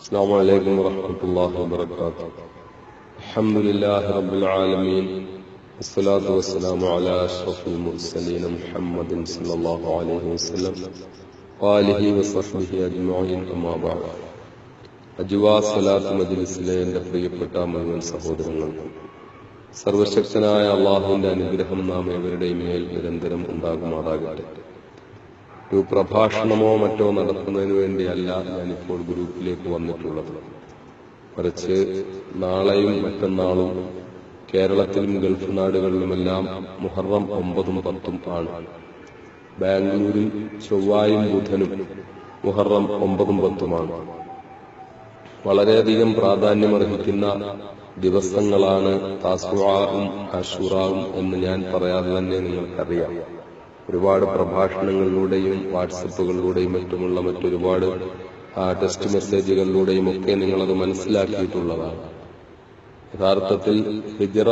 السلام عليكم ورحمة الله وبركاته. الحمد لله رب العالمين، والصلاة والسلام على أشرف المرسلين محمد صلى الله عليه وسلم وآله وصحبه أجمعين. أما بعد. അജ്വാ സ്വലാത്ത് മജ്ലിസിലെ എന്റെ പ്രിയപ്പെട്ട മുഴുവൻ സഹോദരങ്ങൾക്കും സർവശക്തനായ അള്ളാഹുവിന്റെ അനുഗ്രഹം നാം ഏവരുടെയും മേൽ നിരന്തരം ഉണ്ടാകുമാറാകട്ടെ. ഒരു പ്രഭാഷണമോ മറ്റോ നടത്തുന്നതിന് വേണ്ടിയല്ല ഞാനിപ്പോൾ ഗ്രൂപ്പിലേക്ക് വന്നിട്ടുള്ളത്. മറിച്ച് നാളെയും മറ്റന്നാളും കേരളത്തിലും ഗൾഫ് നാടുകളിലുമെല്ലാം മുഹറം 9ഉം 10ഉം ആണ്. ബാംഗ്ലൂരിൽ ചൊവ്വായും ബുധനും മുഹറം 9ഉം 10ഉമാണ്. വളരെയധികം പ്രാധാന്യമർഹിക്കുന്ന ദിവസങ്ങളാണ് താസുആഉം ആശൂറാവും എന്ന് ഞാൻ പറയാതെ തന്നെ നിങ്ങൾക്കറിയാം. ഒരുപാട് പ്രഭാഷണങ്ങളിലൂടെയും വാട്സപ്പുകളിലൂടെയും മറ്റുമുള്ള മറ്റൊരുപാട് ടെക്സ്റ്റ് മെസ്സേജുകളിലൂടെയും ഒക്കെ നിങ്ങളത് മനസ്സിലാക്കിയിട്ടുള്ളതാണ്. യഥാർത്ഥത്തിൽ ഹിജ്റ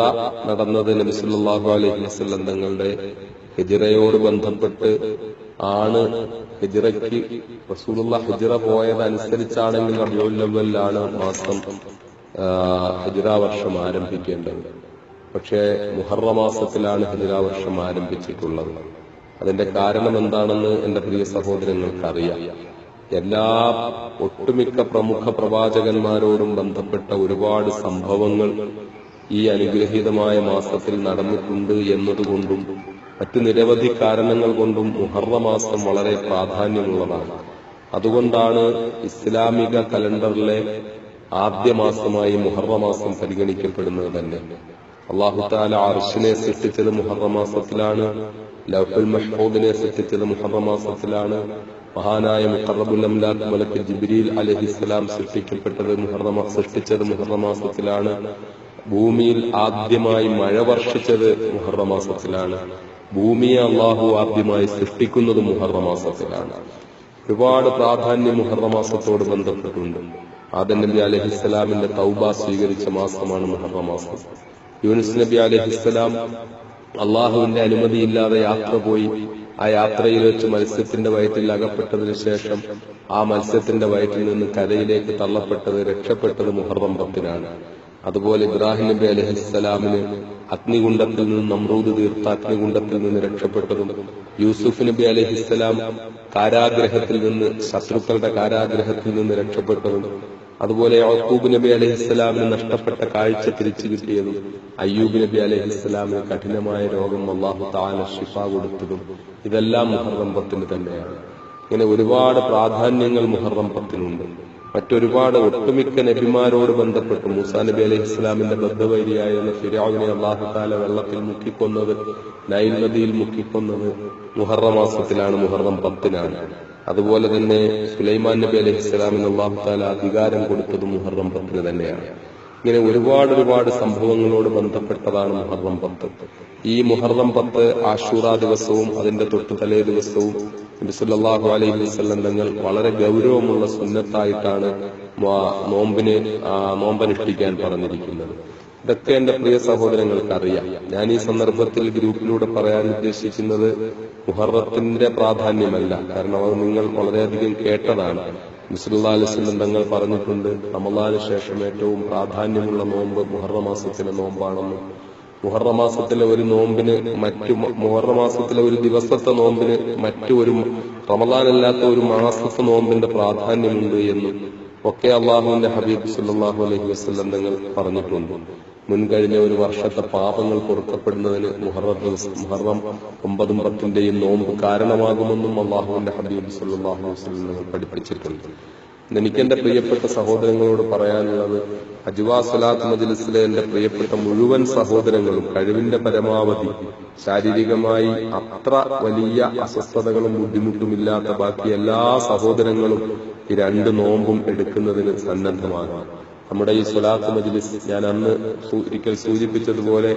നടന്നത് നബി സല്ലല്ലാഹു അലൈഹി വസല്ലം തങ്ങളുടെ ഹിജ്റയോട് ബന്ധപ്പെട്ട് ആണ്. ഹിജ്റയ്ക്ക് റസൂലുള്ളാഹി ഹിജ്റ പോയതനുസരിച്ചാണെങ്കിൽ റബീഉൽ അവ്വലിലാണ് മാസം ഹിജ്റ വർഷം ആരംഭിക്കേണ്ടത്. പക്ഷേ മുഹറം മാസത്തിലാണ് ഹിജ്റ വർഷം ആരംഭിച്ചിട്ടുള്ളത്. അതിന്റെ കാരണം എന്താണെന്ന് എന്റെ പ്രിയ സഹോദരങ്ങൾക്കറിയാം. എല്ലാ ഒട്ടുമിക്ക പ്രമുഖ പ്രവാചകന്മാരോടും ബന്ധപ്പെട്ട ഒരുപാട് സംഭവങ്ങൾ ഈ അനുഗ്രഹീതമായ മാസത്തിൽ നടന്നിട്ടുണ്ട് എന്നതുകൊണ്ടും മറ്റു നിരവധി കാരണങ്ങൾ കൊണ്ടും മുഹറം മാസം വളരെ പ്രാധാന്യമുള്ളതാണ്. അതുകൊണ്ടാണ് ഇസ്ലാമിക കലണ്ടറിലെ ആദ്യ മാസമായി മുഹറം മാസം പരിഗണിക്കപ്പെടുന്നത് തന്നെ. അല്ലാഹു തആല അർശിനെ സൃഷ്ടിച്ചത് മുഹറം മാസത്തിലാണ്. ലൗഹുൽ മഹ്ഫൂദിനെ സൃഷ്ടിച്ചത് മുഹറം മാസത്തിലാണ്. മഹാനായ മുഖറബുൽ അംലാഖ് മലക്ക് ജിബ്രീൽ അലൈഹിസ്സലാം സൃഷ്ടിച്ചത് മുഹറം മാസത്തിലാണ്. ഭൂമിയിൽ ആദ്യമായി മഴ വർഷിച്ചത് മുഹറം മാസത്തിലാണ്. ഭൂമിയെ അള്ളാഹു ആദ്യമായി സൃഷ്ടിക്കുന്നത് മുഹറം മാസത്തിലാണ്. ഒരുപാട് പ്രാധാന്യം മുഹറം മാസത്തോട് ബന്ധപ്പെട്ടുണ്ട്. ആദം നബി അലൈഹിസ്സലാമിന്റെ തൗബ സ്വീകരിച്ച മാസമാണ് മുഹറം മാസം. യൂനുസ് നബി അലൈഹിസ്സലാം അള്ളാഹുവിന്റെ അനുമതിയില്ലാതെ യാത്ര പോയി. ആ യാത്രയിൽ വെച്ച് മത്സ്യത്തിന്റെ വയറ്റിൽ അകപ്പെട്ടതിനു ശേഷം ആ മത്സ്യത്തിന്റെ വയറ്റിൽ നിന്ന് കരയിലേക്ക് തള്ളപ്പെട്ടത്, രക്ഷപ്പെട്ടത് മുഹറം 10നാണ്. അതുപോലെ ഇബ്രാഹിം നബി അലൈഹിസ്സലാമിന് അഗ്നികുണ്ഡത്തിൽ നിന്ന് നമ്രൂദ് തീർത്ത അഗ്നികുണ്ഡത്തിൽ നിന്ന് രക്ഷപ്പെട്ടതും, യൂസുഫ് നബി അലൈഹിസ്സലാം കാരാഗ്രഹത്തിൽ നിന്ന്, ശത്രുക്കളുടെ കാരാഗ്രഹത്തിൽ നിന്ന് രക്ഷപ്പെട്ടതും, അതുപോലെ യാക്കൂബ് നബി അലൈഹിസ്സലാമിന് നഷ്ടപ്പെട്ട കാഴ്ച തിരിച്ചു കിട്ടിയതും, അയ്യൂബ് നബി അലൈഹിസ്സലാമിന് കഠിനമായ രോഗം അല്ലാഹു തആല ശിഫ കൊടുത്തതും, ഇതെല്ലാം മുഹറം 10 തന്നെയാണ്. ഇങ്ങനെ ഒരുപാട് പ്രാധാന്യങ്ങൾ മുഹറം 10നുണ്ട്. മറ്റൊരുപാട് ഒട്ടുമിക്ക നബിമാരോട് ബന്ധപ്പെട്ട് മൂസാ നബി അലൈഹിസ്സലാമിന്റെ ബദ്ധവൈരിയായിരുന്ന ഫിർഔനെ അല്ലാഹു തആല വെള്ളത്തിൽ മുക്കിക്കൊന്നത്, നൈൽ നദിയിൽ മുക്കിക്കൊന്നത് മുഹറം മാസത്തിലാണ്, മുഹറം 10നാണ്. അതുപോലെ തന്നെ സുലൈമാൻ നബി അലൈഹിസ്സലാമിന് അല്ലാഹു തആല അധികാരം കൊടുത്തത് മുഹറം 10 തന്നെയാണ്. ഇങ്ങനെ ഒരുപാട് സംഭവങ്ങളോട് ബന്ധപ്പെട്ടതാണ് മുഹറം 10. ഈ മുഹറം 10 ആശൂറാ ദിവസവും അതിന്റെ തൊട്ടു തലേ ദിവസവും നബി സല്ലല്ലാഹു അലൈഹി വസല്ലം തങ്ങൾ വളരെ ഗൗരവമുള്ള സുന്നത്തായിട്ടാണ് നോമ്പനുഷ്ഠിക്കാൻ പറഞ്ഞിരിക്കുന്നത്. ഇതൊക്കെ എന്റെ പ്രിയ സഹോദരങ്ങൾക്ക് അറിയാം. ഞാൻ ഈ സന്ദർഭത്തിൽ ഗ്രൂപ്പിലൂടെ പറയാൻ ഉദ്ദേശിക്കുന്നത് മുഹറത്തിന്റെ പ്രാധാന്യമല്ല. കാരണം അത് നിങ്ങൾ വളരെയധികം കേട്ടതാണ്. നബി സല്ലല്ലാഹു അലൈഹി വസല്ലം തങ്ങൾ പറഞ്ഞിട്ടുണ്ട്, റമളാന് ശേഷം ഏറ്റവും പ്രാധാന്യമുള്ള നോമ്പ് മുഹറം മാസത്തിലെ നോമ്പാണെന്ന്. മുഹറം മാസത്തിലെ ഒരു നോമ്പിന് മുഹറം മാസത്തിലെ ഒരു ദിവസത്തെ നോമ്പിന് ഒരു റമളാനല്ലാത്ത ഒരു മാസത്തെ നോമ്പിന്റെ പ്രാധാന്യമുണ്ട് എന്നും ഒക്കെ അള്ളാഹുവിന്റെ ഹബീബ് സല്ലല്ലാഹു അലൈഹി വസല്ലം തങ്ങൾ പറഞ്ഞിട്ടുണ്ട്. മുൻകഴിഞ്ഞ ഒരു വർഷത്തെ പാപങ്ങൾ പൊറുക്കപ്പെടുന്നതിന് മുഹറം 9ഉം 10ന്റെയും നോമ്പ് കാരണമാകുമെന്നും അള്ളാഹുവിന്റെ ഹബീബ് സല്ലല്ലാഹു അലൈഹി വസല്ലം തങ്ങൾ പഠിപ്പിച്ചിട്ടുണ്ട്. എനിക്കെന്റെ പ്രിയപ്പെട്ട സഹോദരങ്ങളോട് പറയാനുള്ളത്, അജ്വാ സ്വലാത്ത് മജ്ലിസിലെ എന്റെ പ്രിയപ്പെട്ട മുഴുവൻ സഹോദരങ്ങളും കഴിവിന്റെ പരമാവധി ശാരീരികമായി അത്ര വലിയ അസ്വസ്ഥതകളും ബുദ്ധിമുട്ടുമില്ലാത്ത ബാക്കി എല്ലാ സഹോദരങ്ങളും ഈ 2 നോമ്പും എടുക്കുന്നതിന് സന്നദ്ധമാകാം. നമ്മുടെ ഈ സ്വലാത്ത് മജ്ലിസ് ഞാൻ അന്ന് ഒരിക്കൽ സൂചിപ്പിച്ചതുപോലെ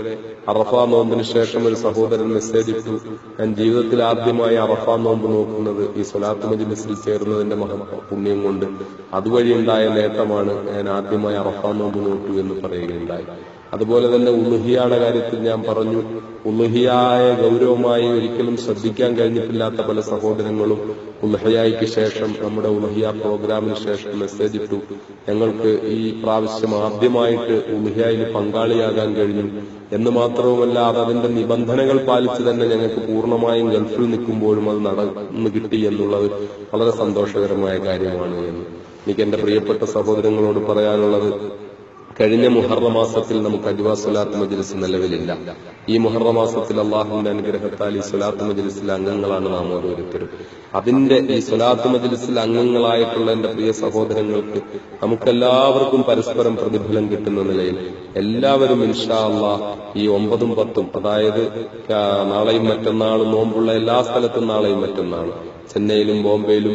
അറഫാ നോമ്പിന് ശേഷം ഒരു സഹോദരൻ മെസ്സേജ് ഇട്ടു, ഞാൻ ജീവിതത്തിൽ ആദ്യമായി അറഫാ നോമ്പ് നോക്കുന്നത് ഈ സ്വലാത്ത് മജ്ലിസിൽ ചേർന്നതിന്റെ പുണ്യം കൊണ്ട്, അതുവഴി ഉണ്ടായ നേട്ടമാണ് ഞാൻ ആദ്യമായി അറഫാ നോമ്പ് നോട്ടു എന്ന് പറയുകയുണ്ടായി. അതുപോലെ തന്നെ ഉളുഹിയുടെ കാര്യത്തിൽ ഞാൻ പറഞ്ഞു, ഉളുഹിയായ ഗൗരവമായി ഒരിക്കലും ശ്രദ്ധിക്കാൻ കഴിഞ്ഞിട്ടില്ലാത്ത പല സഹോദരങ്ങളും ഉളുഹിയായ്ക്ക് ശേഷം, നമ്മുടെ ഉളുഹിയ പ്രോഗ്രാമിന് ശേഷം മെസ്സേജ് ഇട്ടു, ഞങ്ങൾക്ക് ഈ പ്രാവശ്യം ആദ്യമായിട്ട് ഉളുഹിയയിൽ പങ്കാളിയാകാൻ കഴിഞ്ഞു എന്ന് മാത്രവുമല്ല, അതിന്റെ നിബന്ധനകൾ പാലിച്ച് തന്നെ ഞങ്ങൾക്ക് പൂർണ്ണമായും ഗൾഫിൽ നിൽക്കുമ്പോഴും അത് നടന്നു കിട്ടി എന്നുള്ളത് വളരെ സന്തോഷകരമായ കാര്യമാണ് എന്ന് എനിക്ക് എന്റെ പ്രിയപ്പെട്ട സഹോദരങ്ങളോട് പറയാനുള്ളത്. കഴിഞ്ഞ മുഹറം മാസത്തിൽ നമുക്ക് അജ്വാ സ്വലാത്ത് മജ്ലിസ് നിലവിലില്ല. ഈ മുഹറം മാസത്തിൽ അള്ളാഹുവിന്റെ അനുഗ്രഹത്താൽ ഈ സ്വലാത്ത് മജ്ലിസിലെ അംഗങ്ങളാണ് നാം ഓരോരുത്തരും. അതിന്റെ ഈ സ്വലാത്ത് മജ്ലിസിലെ അംഗങ്ങളായിട്ടുള്ള എന്റെ പ്രിയ സഹോദരങ്ങൾക്ക് നമുക്കെല്ലാവർക്കും പരസ്പരം പ്രതിഫലം കിട്ടുന്ന നിലയിൽ എല്ലാവരും ഇൻഷാ അല്ലാഹ് ഈ 9ഉം 10ഉം, അതായത് നാളെയും മറ്റന്നാളും നോമ്പുള്ള എല്ലാ സ്ഥലത്തും നാളെയും മറ്റന്നാളും, ചെന്നൈയിലും ബോംബെയിലും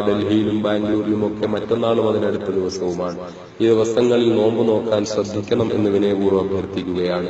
ഡൽഹിയിലും ബാംഗ്ലൂരിലും ഒക്കെ മറ്റന്നാളും അതിനടുത്ത ദിവസവുമാണ്. ഈ ദിവസങ്ങളിൽ നോമ്പ് നോക്കാൻ ശ്രദ്ധിക്കണം എന്ന് വിനയപൂർവ്വം അഭ്യർത്ഥിക്കുകയാണ്.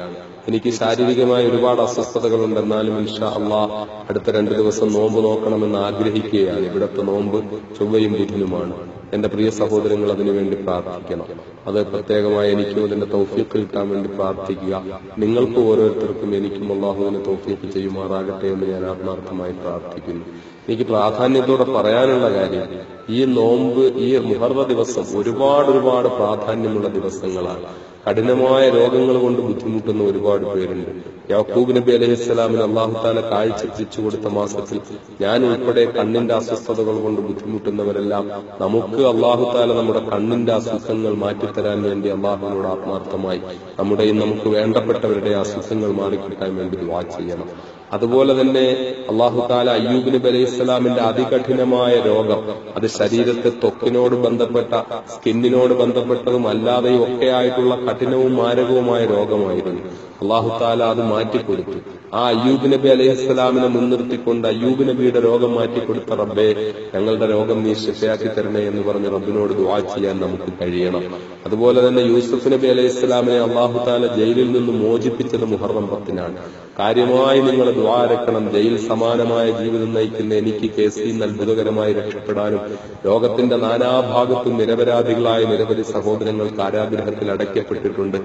എനിക്ക് ശാരീരികമായ ഒരുപാട് അസ്വസ്ഥതകളുണ്ട്, എന്നാലും ഇൻഷാ അല്ലാഹ് അടുത്ത 2 ദിവസം നോമ്പ് നോക്കണമെന്ന് ആഗ്രഹിക്കുകയാണ്. ഇവിടുത്തെ നോമ്പ് ചൊവ്വയും ബുധനുമാണ്. എന്റെ പ്രിയ സഹോദരങ്ങൾ അതിനുവേണ്ടി പ്രാർത്ഥിക്കണം. അത് പ്രത്യേകമായി എനിക്കും അതിന്റെ തൗഫീഖ് കിട്ടാൻ വേണ്ടി പ്രാർത്ഥിക്കുക. നിങ്ങൾക്ക് ഓരോരുത്തർക്കും എനിക്കും അല്ലാഹുവിനെ തൗഫീഖ് ചെയ്യുമാറാകട്ടെ എന്ന് ഞാൻ ആത്മാർത്ഥമായി പ്രാർത്ഥിക്കുന്നു. എനിക്ക് പ്രാധാന്യത്തോടെ പറയാനുള്ള കാര്യം, ഈ നോമ്പ്, ഈ മുഹറ ദിവസം ഒരുപാട് പ്രാധാന്യമുള്ള ദിവസങ്ങളാണ്. കഠിനമായ രോഗങ്ങൾ കൊണ്ട് ബുദ്ധിമുട്ടുന്ന ഒരുപാട് പേരുണ്ട്. യാക്കൂബ് നബി അലൈഹിസ്സലാമിന് അല്ലാഹു തആല കാഴ്ച തിരിച്ചു കൊടുത്ത മാസത്തിൽ ഞാൻ ഉൾപ്പെടെ കണ്ണിന്റെ അസ്വസ്ഥതകൾ കൊണ്ട് ബുദ്ധിമുട്ടുന്നവരെല്ലാം നമുക്ക് അല്ലാഹു തആല നമ്മുടെ കണ്ണിന്റെ അസുഖങ്ങൾ മാറ്റിത്തരാൻ വേണ്ടി അല്ലാഹുവിനോട് ആത്മാർത്ഥമായി നമ്മുടെയും നമുക്ക് വേണ്ടപ്പെട്ടവരുടെ അസുഖങ്ങൾ മാറിക്കിട്ടാൻ വേണ്ടി ദുആ ചെയ്യണം. അതുപോലെ തന്നെ അല്ലാഹു തആല അയ്യൂബ് നബി അലൈഹിസ്സലാമിന്റെ അതികഠിനമായ രോഗം, അത് ശരീരത്തെ ത്വക്കിനോട് ബന്ധപ്പെട്ട, സ്കിന്നിനോട് ബന്ധപ്പെട്ടതും അല്ലാതെയും ഒക്കെ ആയിട്ടുള്ള കഠിനവും മാരകവുമായ രോഗമായിരുന്നു. അല്ലാഹു തആല അത് മാറ്റിക്കൊടുത്തു. ആ അയ്യൂബ് നബി അലൈഹിസ്സലാമിനെ മുൻനിർത്തിക്കൊണ്ട് അയ്യൂബ് നബിയുടെ രോഗം മാറ്റിക്കൊടുത്ത റബ്ബേ, ഞങ്ങളുടെ രോഗം നീ ശിഫയാക്കി തരണേ എന്ന് പറഞ്ഞ് റബ്ബിനോട് ദുആ ചെയ്യാൻ നമുക്ക് കഴിയണം. അതുപോലെ തന്നെ യൂസുഫ് നബി അലൈഹിസ്സലാമിനെ അല്ലാഹു തആല ജയിലിൽ നിന്ന് മോചിപ്പിച്ചത് മുഹറം 10-നാണ്. കാര്യമായി നിങ്ങൾ ദുആ ഇറക്കണം. ജയിൽ സമാനമായ ജീവിതം നയിക്കുന്ന എനിക്ക് കേസിൽ നിന്ന് അത്ഭുതകരമായി രക്ഷപ്പെടാനും, ലോകത്തിന്റെ നാനാഭാഗത്തും നിരപരാധികളായ നിരവധി സഹോദരങ്ങൾ കാരാഗൃഹത്തിൽ അടയ്ക്കപ്പെട്ടിട്ടുണ്ട്.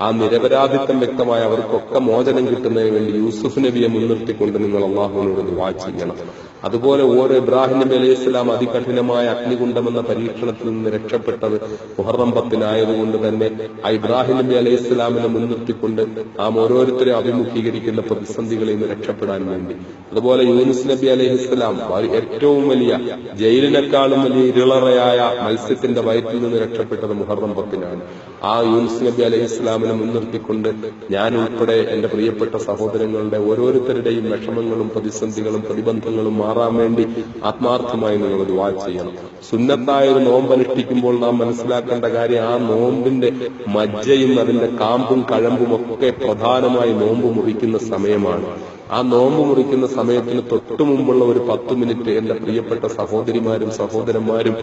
ആ നിരപരാധിത്വം വ്യക്തമായ അവർക്കൊക്കെ മോചനം കിട്ടുന്നതിന് വേണ്ടി യൂസുഫ് നബിയെ മുൻനിർത്തിക്കൊണ്ട് നിങ്ങൾ അള്ളാഹുവിനോട് ദുആ ചെയ്യണം. അതുപോലെ ഓരോ ഇബ്രാഹിം നബി അലൈഹി സ്വലാം അതികഠിനമായ അഗ്നികുണ്ഡമെന്ന പരീക്ഷണത്തിൽ നിന്ന് രക്ഷപ്പെട്ടത് മുഹറം 10-നായതുകൊണ്ട് തന്നെ ആ ഇബ്രാഹിം നബി അലൈഹി സ്വലാമിനെ മുൻനിർത്തിക്കൊണ്ട് നാം ഓരോരുത്തരും അഭിമുഖീകരിക്കുന്ന പ്രതിസന്ധികളിൽ നിന്ന് രക്ഷപ്പെടാൻ വേണ്ടി, അതുപോലെ യൂനുസ് നബി അലൈഹി സ്വലാം ഏറ്റവും വലിയ, ജയിലിനേക്കാളും വലിയ ഇരുളറയായ മത്സ്യത്തിന്റെ വയറ്റിൽ നിന്ന് രക്ഷപ്പെട്ടത് മുഹറം 10-നാണ്. ആ യൂനുസ് നബി അലൈഹി സ്വലാമിനെ മുൻനിർത്തിക്കൊണ്ട് ഞാൻ ഉൾപ്പെടെ എന്റെ പ്രിയപ്പെട്ട സഹോദരങ്ങളുടെ ഓരോരുത്തരുടെയും വിഷമങ്ങളും പ്രതിസന്ധികളും പ്രതിബന്ധങ്ങളും മാറാൻ വേണ്ടി ആത്മാർത്ഥമായി നിങ്ങൾ ദുആ ചെയ്യണം. സുന്നത്തായ ഒരു നോമ്പ് അനുഷ്ഠിക്കുമ്പോൾ നാം മനസ്സിലാക്കേണ്ട കാര്യം, ആ നോമ്പിന്റെ മജ്ജയും അതിന്റെ കാമ്പും കഴമ്പും ഒക്കെ പ്രധാനമായി നോമ്പ് മുറിക്കുന്ന സമയമാണ്. ആ നോമ്പ് മുറിക്കുന്ന സമയത്തിന് തൊട്ടു മുമ്പുള്ള ഒരു 10 മിനിറ്റ് എന്റെ പ്രിയപ്പെട്ട സഹോദരിമാരും സഹോദരന്മാരും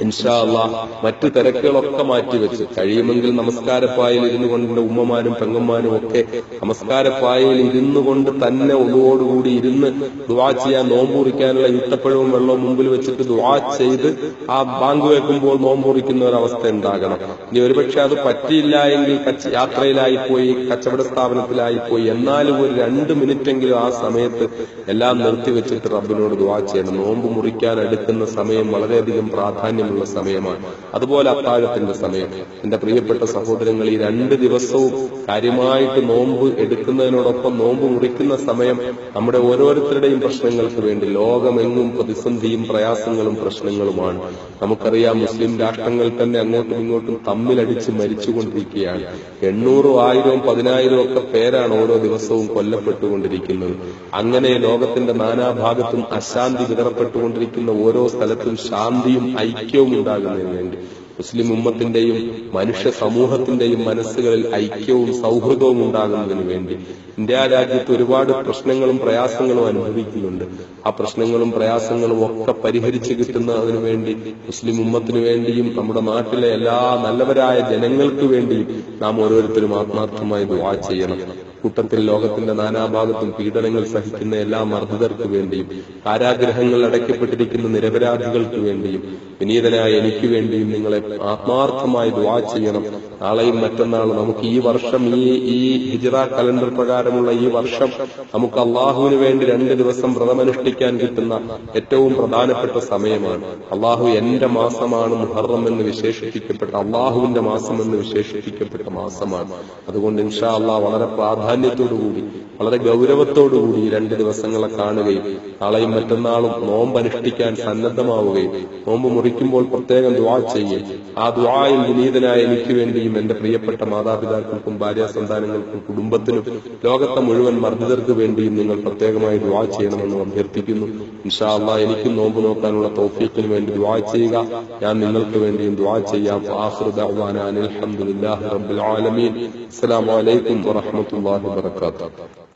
ഇൻഷാ അല്ലാഹ് മറ്റു തിരക്കുകളൊക്കെ മാറ്റിവെച്ച് കഴിയുമെങ്കിൽ നമസ്കാരപ്പായിൽ ഇരുന്നു കൊണ്ട് ഉമ്മമാരും പെങ്ങന്മാരും ഒക്കെ നമസ്കാരപ്പായിൽ ഇരുന്നു കൊണ്ട് തന്നെ ഒന്നുകൂടി ഇരുന്ന് ദുആ ചെയ്യാൻ, നോമ്പ് മുറിക്കാനുള്ള ഈത്തപ്പഴവും വെള്ളവും മുമ്പിൽ വെച്ചിട്ട് ദുആ ചെയ്ത് ആ ബാങ്ക് വെക്കുമ്പോൾ നോമ്പ് മുറിക്കുന്ന ഒരവസ്ഥ ഉണ്ടാകണം. ഇനി ഒരുപക്ഷെ അത് പറ്റിയില്ല എങ്കിൽ യാത്രയിലായിപ്പോയി, കച്ചവട സ്ഥാപനത്തിലായിപ്പോയി, എന്നാലും ഒരു 2 മിനിറ്റെങ്കിലും ആ സമയത്ത് എല്ലാം നിർത്തിവെച്ചിട്ട് റബ്ബിനോട് ദുആ ചെയ്യണം. നോമ്പ് മുറിക്കാൻ എടുക്കുന്ന സമയം വളരെയധികം പ്രാധാന്യമുള്ള സമയമാണ്. അതുപോലെ അത്താഴത്തിന്റെ സമയം. എന്റെ പ്രിയപ്പെട്ട സഹോദരങ്ങൾ, ഈ 2 ദിവസവും കാര്യമായിട്ട് നോമ്പ് എടുക്കുന്നതിനോടൊപ്പം നോമ്പ് മുറിക്കുന്ന സമയം നമ്മുടെ ഓരോരുത്തരുടെയും പ്രശ്നങ്ങൾക്ക് വേണ്ടി, ലോകമെങ്ങും പ്രതിസന്ധിയും പ്രയാസങ്ങളും പ്രശ്നങ്ങളുമാണ്. നമുക്കറിയാം, മുസ്ലിം രാഷ്ട്രങ്ങൾ തന്നെ അങ്ങോട്ടും ഇങ്ങോട്ടും തമ്മിലടിച്ച് മരിച്ചുകൊണ്ടിരിക്കുകയാണ്. 800, 1000, 10,000 ഒക്കെ പേരാണ് ഓരോ ദിവസവും കൊല്ലപ്പെട്ടുകൊണ്ടിരിക്കുന്നത്. അങ്ങനെ ലോകത്തിന്റെ നാനാഭാഗത്തും അശാന്തി വിതറപ്പെട്ടുകൊണ്ടിരിക്കുന്ന ഓരോ സ്ഥലത്തും ശാന്തിയും ഐക്യവും ഉണ്ടാകുന്നതിന് വേണ്ടി, മുസ്ലിം ഉമ്മത്തിന്റെയും മനുഷ്യ സമൂഹത്തിന്റെയും മനസ്സുകളിൽ ഐക്യവും സൗഹൃദവും ഉണ്ടാകുന്നതിന് വേണ്ടി ഇന്ത്യ രാജ്യത്ത് ഒരുപാട് പ്രശ്നങ്ങളും പ്രയാസങ്ങളും അനുഭവിക്കുന്നുണ്ട്. ആ പ്രശ്നങ്ങളും പ്രയാസങ്ങളും ഒക്കെ പരിഹരിച്ചു കിട്ടുന്നതിനു വേണ്ടി മുസ്ലിം ഉമ്മത്തിനു വേണ്ടിയും നമ്മുടെ നാട്ടിലെ എല്ലാ നല്ലവരായ ജനങ്ങൾക്ക് വേണ്ടിയും നാം ഓരോരുത്തരും ആത്മാർത്ഥമായി ദുആ ചെയ്യണം. കൂട്ടത്തിൽ ലോകത്തിന്റെ നാനാഭാഗത്തും പീഡനങ്ങൾ സഹിക്കുന്ന എല്ലാ മർദ്ദിതർക്ക് വേണ്ടിയും കാരാഗ്രഹങ്ങൾ അടയ്ക്കപ്പെട്ടിരിക്കുന്ന നിരപരാധികൾക്ക് വേണ്ടിയും വിനീതനായ എനിക്ക് വേണ്ടിയും നിങ്ങളെ ആത്മാർത്ഥമായി ദുആ ചെയ്യണം. നാളെയും മറ്റന്നാളും നമുക്ക് ഈ വർഷം ഈ ഹിജ്റ കലണ്ടർ പ്രകാരമുള്ള ഈ വർഷം നമുക്ക് അള്ളാഹുവിന് വേണ്ടി 2 ദിവസം വ്രതമനുഷ്ഠിക്കാൻ കിട്ടുന്ന ഏറ്റവും പ്രധാനപ്പെട്ട സമയമാണ്. അള്ളാഹു എന്റെ മാസമാണ് മുഹറം എന്ന് വിശേഷിപ്പിക്കപ്പെട്ട, അള്ളാഹുവിന്റെ മാസം എന്ന് വിശേഷിപ്പിക്കപ്പെട്ട മാസമാണ്. അതുകൊണ്ട് ഇൻഷാ അള്ളാഹ് വളരെ പ്രാധാന്യത്തോടുകൂടി വളരെ ഗൗരവത്തോടുകൂടി ഈ 2 ദിവസങ്ങളെ കാണുകയും നാളെയും മറ്റന്നാളും നോമ്പ് അനുഷ്ഠിക്കാൻ സന്നദ്ധമാവുകയും നോമ്പ് മുറിക്കുമ്പോൾ പ്രത്യേകം ദുആ ചെയ്യുകയും ആ ദുആയിൽ വിനീതനായ എനിക്ക് വേണ്ടിയും എന്റെ പ്രിയപ്പെട്ട മാതാപിതാക്കൾക്കും ഭാര്യാസന്താനങ്ങൾക്കും കുടുംബത്തിനും ലോകത്തെ മുഴുവൻ മർദ്ദിതർക്ക് വേണ്ടിയും നിങ്ങൾ പ്രത്യേകമായി ദുആ ചെയ്യണമെന്ന് അഭ്യർത്ഥിക്കുന്നു. ഇൻഷാ അള്ളാഹ് എനിക്കും നോമ്പ് നോക്കാനുള്ള തൗഫീഖിന് വേണ്ടി ദുആ ചെയ്യുക. ഞാൻ നിങ്ങൾക്ക് വേണ്ടിയും ദുആ ചെയ്യാം. ആഖിറു ദഅ്വാനാ അൽഹംദുലില്ലാഹി റബ്ബിൽ ആലമീൻ. അസ്സലാമു അലൈക്കും വറഹ്മത്തുള്ളാഹി വബറകാതുഹു.